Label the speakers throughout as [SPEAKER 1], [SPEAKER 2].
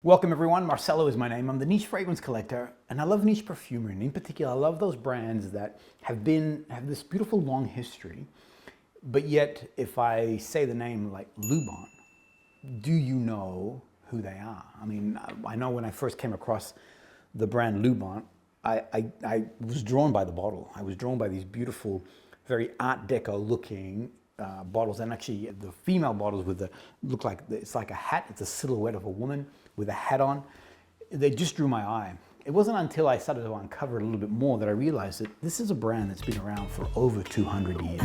[SPEAKER 1] Welcome everyone, Marcelo is my name. I'm the niche fragrance collector and I love niche perfumery, and in particular I love those brands that have this beautiful long history, but yet if I say the name like Lubin, do you know who they are? I mean, I know when I first came across the brand Lubin, I was drawn by the bottle. I was drawn by these beautiful, very Art Deco looking bottles, and actually the female bottles with the look like it's like a hat. It's a silhouette of a woman with a hat on. They just drew my eye. It wasn't until I started to uncover it a little bit more that I realized that this is a brand that's been around for over 200 years.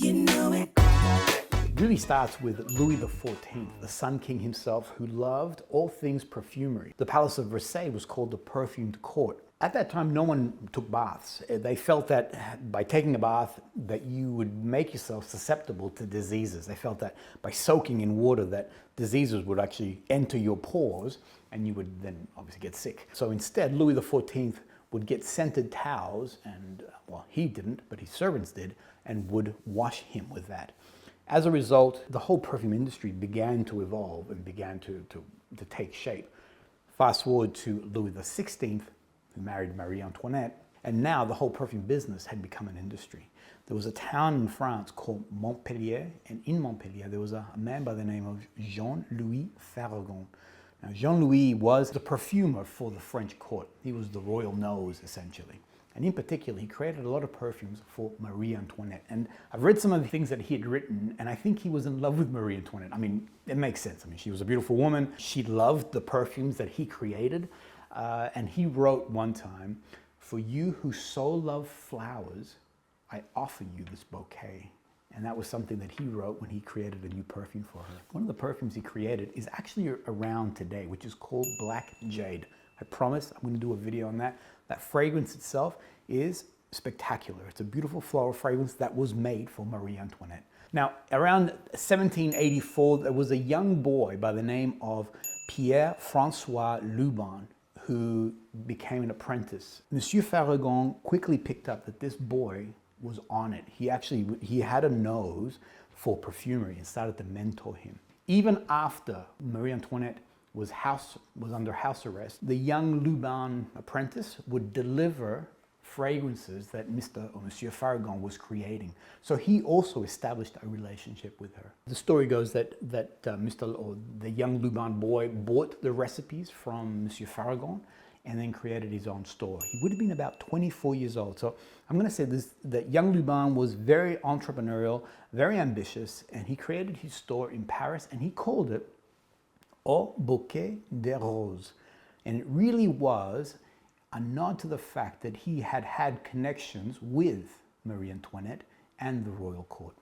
[SPEAKER 1] It really starts with Louis XIV, the Sun King himself, who loved all things perfumery. The Palace of Versailles was called the perfumed court. At that time, no one took baths. They felt that by taking a bath, that you would make yourself susceptible to diseases. They felt that by soaking in water, that diseases would actually enter your pores and you would then obviously get sick. So instead, Louis XIV would get scented towels and, well, he didn't, but his servants did, and would wash him with that. As a result, the whole perfume industry began to evolve and began to take shape. Fast forward to Louis XVI, who married Marie Antoinette, and now the whole perfume business had become an industry. There was a town in France called Montpellier, and in Montpellier there was a man by the name of Jean-Louis Farragon. Now Jean-Louis was the perfumer for the French court. He was the royal nose, essentially. And in particular, he created a lot of perfumes for Marie Antoinette. And I've read some of the things that he had written, and I think he was in love with Marie Antoinette. I mean, it makes sense. I mean, she was a beautiful woman. She loved the perfumes that he created. And he wrote one time, "For you who so love flowers, I offer you this bouquet." And that was something that he wrote when he created a new perfume for her. One of the perfumes he created is actually around today, which is called Black Jade. I promise I'm going to do a video on that. That fragrance itself is spectacular. It's a beautiful floral fragrance that was made for Marie Antoinette. Now, around 1784, there was a young boy by the name of Pierre-François Lubin who became an apprentice. Monsieur Farragon quickly picked up that this boy was on it. He had a nose for perfumery and started to mentor him. Even after Marie Antoinette was under house arrest, the young Lubin apprentice would deliver fragrances that Monsieur Farragon was creating. So he also established a relationship with her. The story goes that the young Lubin boy bought the recipes from Monsieur Farragon and then created his own store. He would have been about 24 years old. So I'm going to say this, that young Lubin was very entrepreneurial, very ambitious, and he created his store in Paris and he called it Au Bouquet des Roses. And it really was a nod to the fact that he had had connections with Marie Antoinette and the royal court.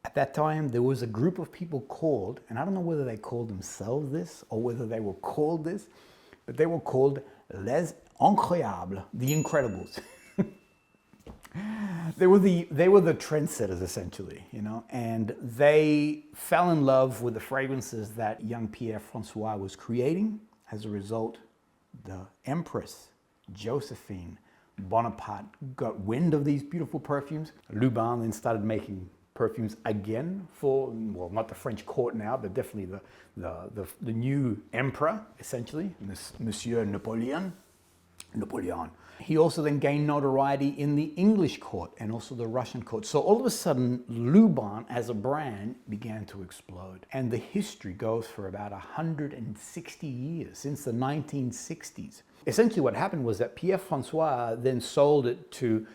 [SPEAKER 1] At that time, there was a group of people called, and I don't know whether they called themselves this or whether they were called this, but they were called Les Incroyables, the Incredibles. They were the trendsetters, essentially, you know, and they fell in love with the fragrances that young Pierre-François was creating. As a result, the Empress Josephine Bonaparte got wind of these beautiful perfumes. Lubin then started making perfumes again for, well, not the French court now, but definitely the new emperor, essentially, Monsieur Napoleon. He also then gained notoriety in the English court and also the Russian court. So all of a sudden, Lubin as a brand began to explode. And the history goes for about 160 years, since the 1960s. Essentially what happened was that Pierre-François then sold it to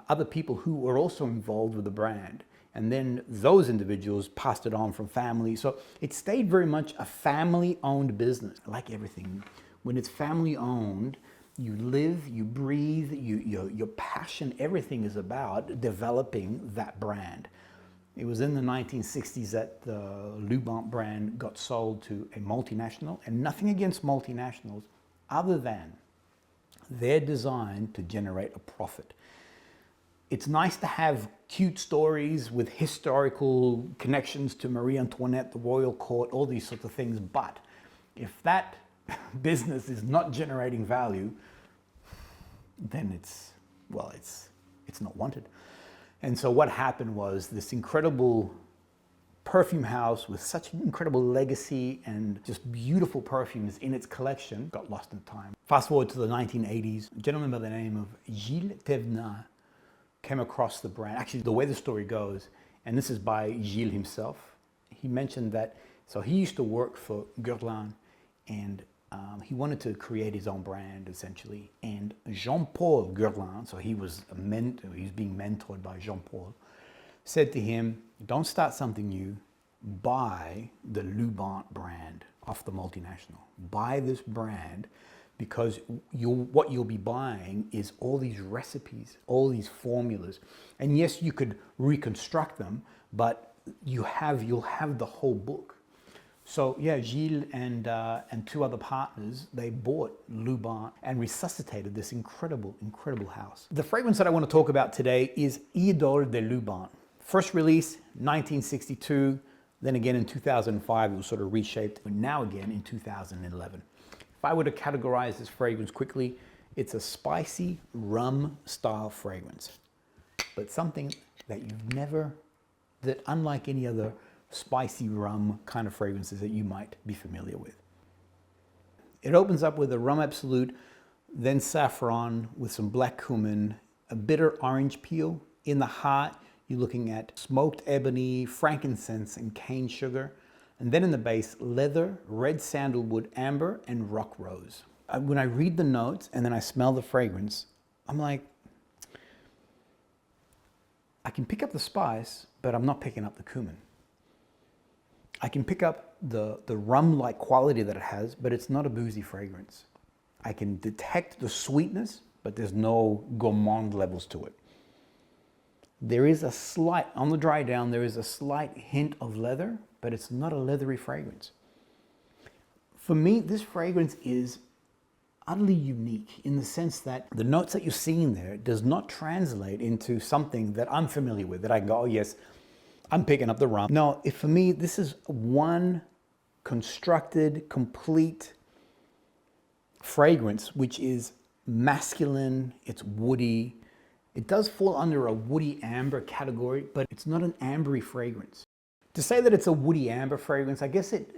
[SPEAKER 1] other people who were also involved with the brand. And then those individuals passed it on from family. So it stayed very much a family-owned business. Like everything, when it's family-owned, you live, you breathe, your passion, everything is about developing that brand. It was in the 1960s that the Lubin brand got sold to a multinational, and nothing against multinationals other than they're designed to generate a profit. It's nice to have cute stories with historical connections to Marie Antoinette, the royal court, all these sorts of things, but if that business is not generating value, then it's not wanted. And so what happened was this incredible perfume house with such an incredible legacy and just beautiful perfumes in its collection got lost in time. Fast forward to the 1980s, a gentleman by the name of Gilles Thévenin came across the brand. Actually, the way the story goes, and this is by Gilles himself, he mentioned that, so he used to work for Guerlain, and he wanted to create his own brand, essentially. And Jean-Paul Guerlain, so he was being mentored by Jean-Paul, said to him, don't start something new, buy the Lubin brand off the multinational. Buy this brand, because what you'll be buying is all these recipes, all these formulas. And yes, you could reconstruct them, but you'll have the whole book. So yeah, Gilles and two other partners, they bought Lubin and resuscitated this incredible, incredible house. The fragrance that I want to talk about today is Idole de Lubin. First release, 1962, then again in 2005, it was sort of reshaped, but now again in 2011. If I were to categorize this fragrance quickly, it's a spicy rum style fragrance, but something that that unlike any other spicy rum kind of fragrances that you might be familiar with. It opens up with a rum absolute, then saffron with some black cumin, a bitter orange peel. In the heart, you're looking at smoked ebony, frankincense, and cane sugar. And then in the base, leather, red sandalwood, amber, and rock rose. When I read the notes and then I smell the fragrance, I'm like, I can pick up the spice, but I'm not picking up the cumin. I can pick up the rum-like quality that it has, but it's not a boozy fragrance. I can detect the sweetness, but there's no gourmand levels to it. There is a slight, on the dry down, there is a slight hint of leather, but it's not a leathery fragrance. For me, this fragrance is utterly unique in the sense that the notes that you're seeing there does not translate into something that I'm familiar with, that I can go, oh yes, I'm picking up the rum. No, for me, this is one constructed, complete fragrance, which is masculine, it's woody. It does fall under a woody amber category, but it's not an ambery fragrance. To say that it's a woody amber fragrance, I guess it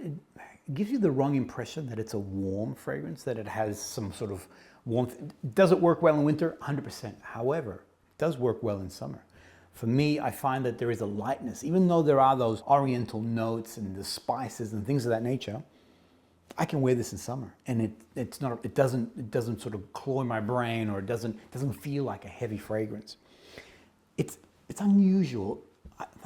[SPEAKER 1] gives you the wrong impression that it's a warm fragrance, that it has some sort of warmth. Does it work well in winter? 100%. However, it does work well in summer. For me, I find that there is a lightness, even though there are those oriental notes and the spices and things of that nature. I can wear this in summer, and it doesn't sort of cloy my brain, or it doesn't feel like a heavy fragrance. It's unusual.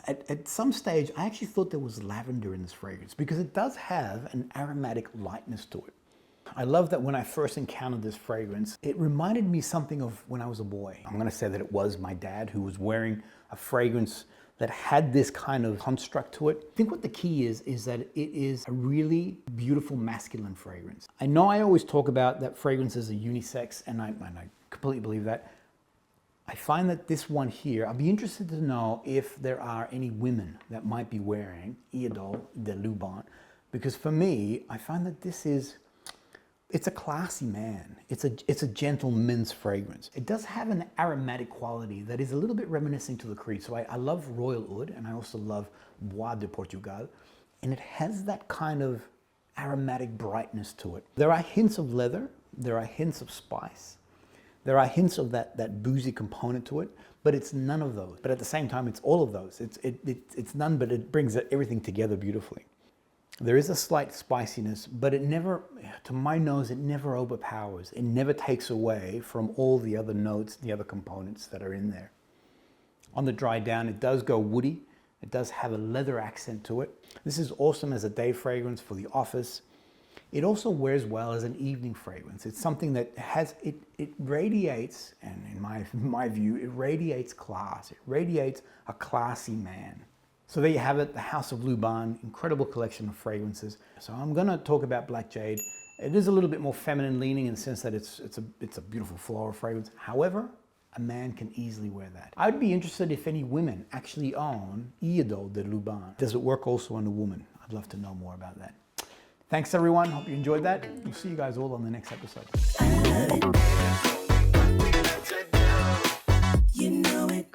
[SPEAKER 1] At some stage, I actually thought there was lavender in this fragrance because it does have an aromatic lightness to it. I love that when I first encountered this fragrance, it reminded me something of when I was a boy. I'm going to say that it was my dad who was wearing a fragrance that had this kind of construct to it. I think what the key is that it is a really beautiful masculine fragrance. I know I always talk about that fragrances are unisex, and I completely believe that. I find that this one here, I'd be interested to know if there are any women that might be wearing Idole de Lubin, because for me, I find that it's a classy man. It's a gentleman's fragrance. It does have an aromatic quality that is a little bit reminiscent to the Creed. So I love Royal Oud, and I also love Bois de Portugal, and it has that kind of aromatic brightness to it. There are hints of leather, there are hints of spice, there are hints of that boozy component to it, but it's none of those. But at the same time, it's all of those. It's none, but it brings everything together beautifully. There is a slight spiciness, but it never, to my nose, it never overpowers. It never takes away from all the other notes, the other components that are in there. On the dry down, it does go woody. It does have a leather accent to it. This is awesome as a day fragrance for the office. It also wears well as an evening fragrance. It's something that it radiates, and in my view, it radiates class. It radiates a classy man. So there you have it, the House of Lubin, incredible collection of fragrances. So I'm going to talk about Black Jade. It is a little bit more feminine leaning in the sense that it's a beautiful floral fragrance. However, a man can easily wear that. I'd be interested if any women actually own Idole de Lubin. Does it work also on a woman? I'd love to know more about that. Thanks everyone, hope you enjoyed that. We'll see you guys all on the next episode.
[SPEAKER 2] You know it.